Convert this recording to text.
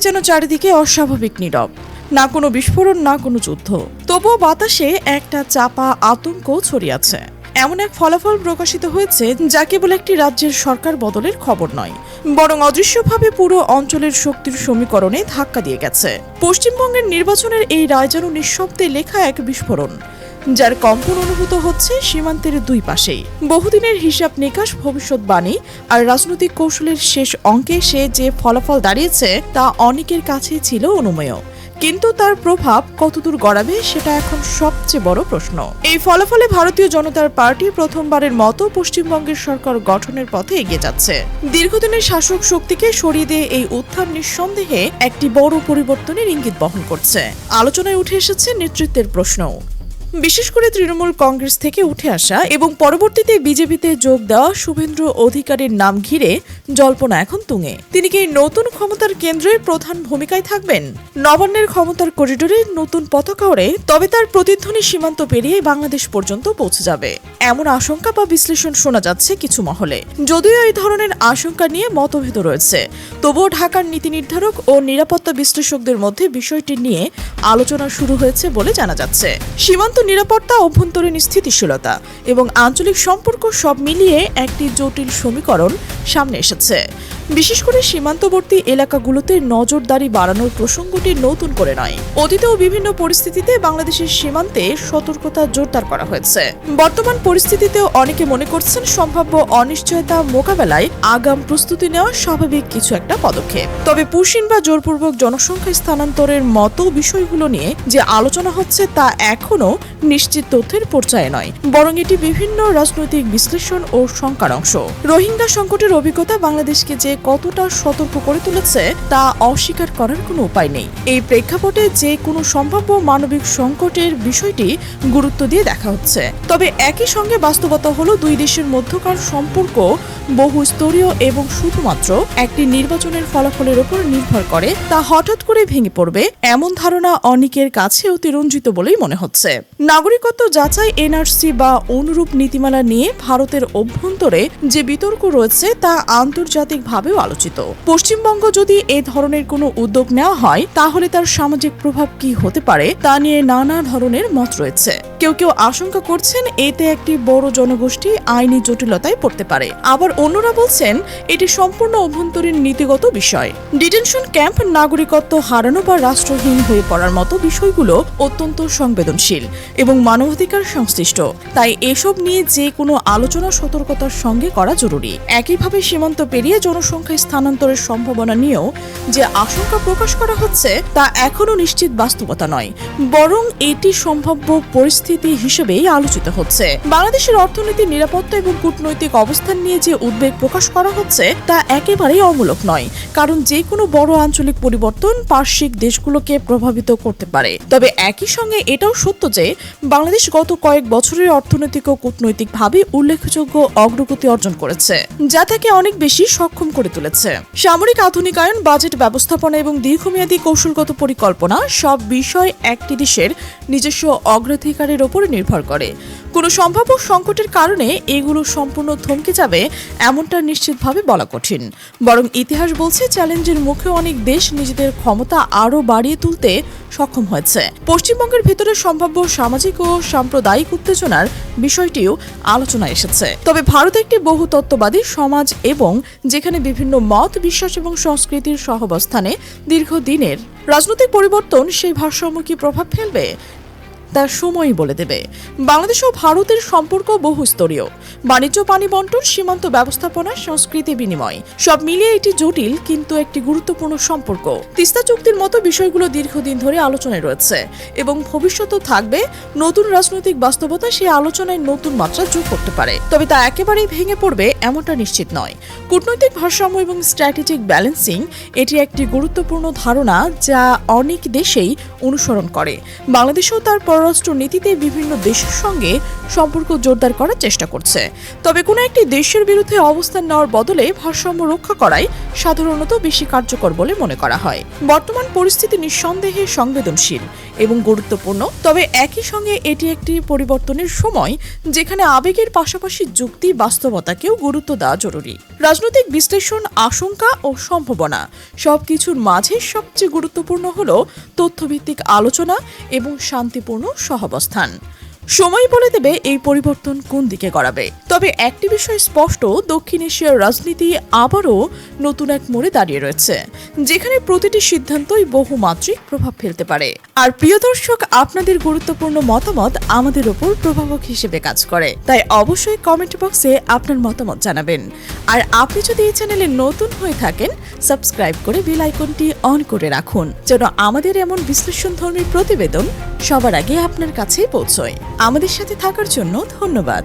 যেন চারিদিকে অস্বাভাবিক নীরব, না কোনো বিস্ফোরণ, না কোনো যুদ্ধ। তবুও বাতাসে একটা চাপা আতঙ্ক ছড়িয়ে আছে। এমন এক ফলাফল প্রকাশিত হয়েছে যা কেবল একটি রাজ্যের সরকার বদলের খবর নয়, বরং অদৃশ্যভাবে পুরো অঞ্চলের শক্তির সমীকরণে ধাক্কা দিয়ে গেছে। পশ্চিমবঙ্গের নির্বাচনের এই রায় যেন নিঃশব্দে লেখা এক বিস্ফোরণ, যার কম্পন অনুভূত হচ্ছে সীমান্তের দুই পাশেই। বহুদিনের হিসাব নিকাশ, ভবিষ্যৎবাণী আর রাজনৈতিক কৌশলের শেষ অঙ্কে সে যে ফলাফল দাঁড়িয়েছে তা অনেকের কাছেই ছিল অনুমেয়, কিন্তু তার প্রভাব কতদূর গড়াবে সেটা এখন সবচেয়ে বড় প্রশ্ন। এই ফলাফলে ভারতীয় জনতা পার্টি প্রথমবারের মতো পশ্চিমবঙ্গের সরকার গঠনের পথে এগিয়ে যাচ্ছে। দীর্ঘদিনের শাসক শক্তিকে সরিয়ে দিয়ে এই উত্থান নিঃসন্দেহে একটি বড় পরিবর্তনের ইঙ্গিত বহন করছে। আলোচনায় উঠে এসেছে নেতৃত্বের প্রশ্নও, বিশেষ করে তৃণমূল কংগ্রেস থেকে উঠে আসা এবং পরবর্তীতে বিজেপিতে যোগ দেওয়া শুভেন্দু অধিকারীর নাম ঘিরে জল্পনা এখন তুঙ্গে। তিনি কি নতুন ক্ষমতার কেন্দ্রে প্রধান ভূমিকায় থাকবেন? নবান্নের ক্ষমতার করিডোরে নতুন পতাকা ওড়ে, তবে তার প্রতিধ্বনি সীমান্ত পেরিয়ে বাংলাদেশ পর্যন্ত পৌঁছে যাবে এমন আশঙ্কা বা বিশ্লেষণ শোনা যাচ্ছে কিছু মহলে। যদিও এই ধরনের আশঙ্কা নিয়ে মতভেদ রয়েছে, তবুও ঢাকার নীতি নির্ধারক ও নিরাপত্তা বিশ্লেষকদের মধ্যে বিষয়টি নিয়ে আলোচনা শুরু হয়েছে বলে জানা যাচ্ছে। সীমান্ত নিরাপত্তা, অভ্যন্তরীণ স্থিতিশীলতা এবং আঞ্চলিক সম্পর্ক সব মিলিয়ে একটি জটিল সমীকরণ সামনে এসেছে। বিশেষ করে সীমান্তবর্তী এলাকাগুলোতে নজরদারি বাড়ানোর প্রসঙ্গটি নতুন করে নয়। অতীতেও বিভিন্ন পরিস্থিতিতে বাংলাদেশের সীমান্তে সতর্কতা জোরদার করা হয়েছে। বর্তমান পরিস্থিতিতেও অনেকে মনে করছেন সম্ভাব্য অনিশ্চয়তা মোকাবেলায় আগাম প্রস্তুতি নেওয়া স্বাভাবিক কিছু একটা পদক্ষেপ। তবে পুশিন বা জোরপূর্বক জনসংখ্যা স্থানান্তরের মতো বিষয়গুলো নিয়ে যে আলোচনা হচ্ছে তা এখনো নিশ্চিত তথ্যের পর্যায়ে নয়, বরং এটি বিভিন্ন রাজনৈতিক বিশ্লেষণ ও শঙ্কার অংশ। রোহিঙ্গা সংকটের অভিজ্ঞতা বাংলাদেশকে যে কতটা সতর্ক করে তুলেছে তা অস্বীকার করার কোনো উপায় নেই। এই প্রেক্ষাপটে যে কোনো সম্ভাব্য মানবিক সংকটের বিষয়টি গুরুত্ব দিয়ে দেখা হচ্ছে। তবে একই সঙ্গে বাস্তবতা হলো দুই দেশের মধ্যকার সম্পর্ক বহুস্তরীয় এবং শুধুমাত্র একটি নির্বাচনের ফলাফলের উপর নির্ভর করে তা হঠাৎ করে ভেঙে পড়বে এমন ধারণা অনেকের কাছে অতিরঞ্জিত বলেই মনে হচ্ছে। নাগরিকত্ব যাচাই, এনআরসি বা অনুরূপ নীতিমালা নিয়ে ভারতের অভ্যন্তরে যে বিতর্ক রয়েছে তা আন্তর্জাতিকভাবেও আলোচিত। পশ্চিমবঙ্গ যদি এই ধরনের কোনো উদ্যোগ নেওয়া হয় তাহলে তার সামাজিক প্রভাব কি হতে পারে তা নিয়ে নানা ধরনের মত রয়েছে। কেউ কেউ আশঙ্কা করছেন এতে একটি বড় জনগোষ্ঠী আইনি জটিলতায় পড়তে পারে, আবার অন্যরা বলছেন এটি সম্পূর্ণ অভ্যন্তরীণ নীতিগত বিষয়। ডিটেনশন ক্যাম্প, নাগরিকত্ব হারানো বা রাষ্ট্রহীন হয়ে পড়ার মতো বিষয়গুলো অত্যন্ত সংবেদনশীল এবং মানবাধিকার সংশ্লিষ্ট। তাই এসব নিয়ে যে কোনো আলোচনা সতর্কতার সঙ্গে করা জরুরি। একইভাবে সীমান্ত পেরিয়ে জনসংখ্যা স্থানান্তরের সম্ভাবনা নিয়েও যে আশঙ্কা প্রকাশ করা হচ্ছে তা এখনো নিশ্চিত বাস্তবতা নয়, বরং এটি সম্ভাব্য পরিস্থিতি হিসেবেই আলোচিত হচ্ছে। বাংলাদেশের অর্থনীতি, নিরাপত্তা এবং কূটনৈতিক অবস্থান নিয়ে যে উদ্বেগ প্রকাশ করা হচ্ছে তা একেবারেই অমূলক নয়, কারণ যে কোনো বড় আঞ্চলিক পরিবর্তন পার্শ্বিক দেশগুলোকে প্রভাবিত করতে পারে। তবে একই সঙ্গে এটাও সত্য যে বাংলাদেশ গত কয়েক বছরের অর্থনৈতিক ও কূটনৈতিকভাবে উল্লেখযোগ্য অগ্রগতি অর্জন করেছে, যা তাকে অনেক বেশি সক্ষম করে তুলেছে। সামরিক আধুনিকায়ন, বাজেট ব্যবস্থাপনা এবং দীর্ঘমেয়াদী কৌশলগত পরিকল্পনা সব বিষয় একটি দেশের নিজস্ব অগ্রাধিকারের ওপর নির্ভর করে। কোনো সম্ভাব্য সংকটের কারণে এগুলো সম্পূর্ণ থমকে যাবে এমনটা নিশ্চিতভাবে বলা কঠিন, বরং ইতিহাস বলছে চ্যালেঞ্জের মুখে অনেক দেশ নিজেদের ক্ষমতা আরও বাড়িয়ে তুলতে সক্ষম হয়েছে। পশ্চিমবঙ্গের ভেতরে সম্ভাব্য সামাজিক ও সাম্প্রদায়িক উত্তেজনার বিষয়টিও আলোচনায় এসেছে। তবে ভারত একটি বহুতত্ত্ববাদী সমাজ এবং যেখানে বিভিন্ন মত, বিশ্বাস এবং সংস্কৃতির সহাবস্থানে দীর্ঘদিনের রাজনৈতিক পরিবর্তন সেই ভারসাম্য কি প্রভাব ফেলবে তার সময়ই বলে দেবে। বাংলাদেশ ও ভারতের সম্পর্ক বহুস্তরীয়, বাণিজ্য, পানি বন্টন, সীমান্ত ব্যবস্থাপনা, সংস্কৃতি বিনিময় সব মিলিয়ে এটি জটিল কিন্তু একটি গুরুত্বপূর্ণ সম্পর্ক। তিস্তা চুক্তির মতো বিষয়গুলো দীর্ঘদিন ধরে আলোচনায় রয়েছে এবং ভবিষ্যতেও থাকবে। নতুন রাজনৈতিক বাস্তবতা সেই আলোচনায় নতুন মাত্রা যোগ করতে পারে, তবে তা একেবারেই ভেঙে পড়বে এমনটা নিশ্চিত নয়। কূটনৈতিক ভারসাম্য এবং স্ট্র্যাটেজিক ব্যালেন্সিং এটি একটি গুরুত্বপূর্ণ ধারণা যা অনেক দেশেই অনুসরণ করে। বাংলাদেশেও তার পররাষ্ট্র নীতিতে বিভিন্ন দেশের সঙ্গে সম্পর্ক জোরদার করার চেষ্টা করছে। তবে কোনো একটি দেশের বিরুদ্ধে অবস্থান নেওয়ার বদলে ভারসাম্য রক্ষা করাই সাধারণত বেশি কার্যকর বলে মনে করা হয়। বর্তমান পরিস্থিতি নিঃসন্দেহে সংবেদনশীল এবং গুরুত্বপূর্ণ, তবে একই সঙ্গে এটি একটি পরিবর্তনের সময় যেখানে আবেগের পাশাপাশি যুক্তি বাস্তবতাকেও গুরুত্ব দেওয়া জরুরি। রাজনৈতিক বিশ্লেষণ, আশঙ্কা ও সম্ভাবনা সবকিছুর মাঝে সবচেয়ে গুরুত্বপূর্ণ হল তথ্যভিত্তিক আলোচনা এবং শান্তিপূর্ণ সহাবস্থান। সময় বলে দেবে এই পরিবর্তন কোন দিকে গড়াবে। তবে একটি বিষয় স্পষ্ট, দক্ষিণ এশিয়ার রাজনীতি আবারও নতুন এক মোড়ে দাঁড়িয়ে রয়েছে, যেখানে প্রতিটি সিদ্ধান্তই বহুমাত্রিক প্রভাব ফেলতে পারে। আর প্রিয় দর্শক, আপনাদের গুরুত্বপূর্ণ মতামত আমাদের ওপর প্রভাবক হিসেবে কাজ করে, তাই অবশ্যই কমেন্ট বক্সে আপনার মতামত জানাবেন। আর আপনি যদি এই চ্যানেলে নতুন হয়ে থাকেন, সাবস্ক্রাইব করে বেল আইকনটি অন করে রাখুন, যেন আমাদের এমন বিশ্লেষণধর্মী প্রতিবেদন সবার আগে আপনার কাছে পৌঁছয়। আমাদের সাথে থাকার জন্য ধন্যবাদ।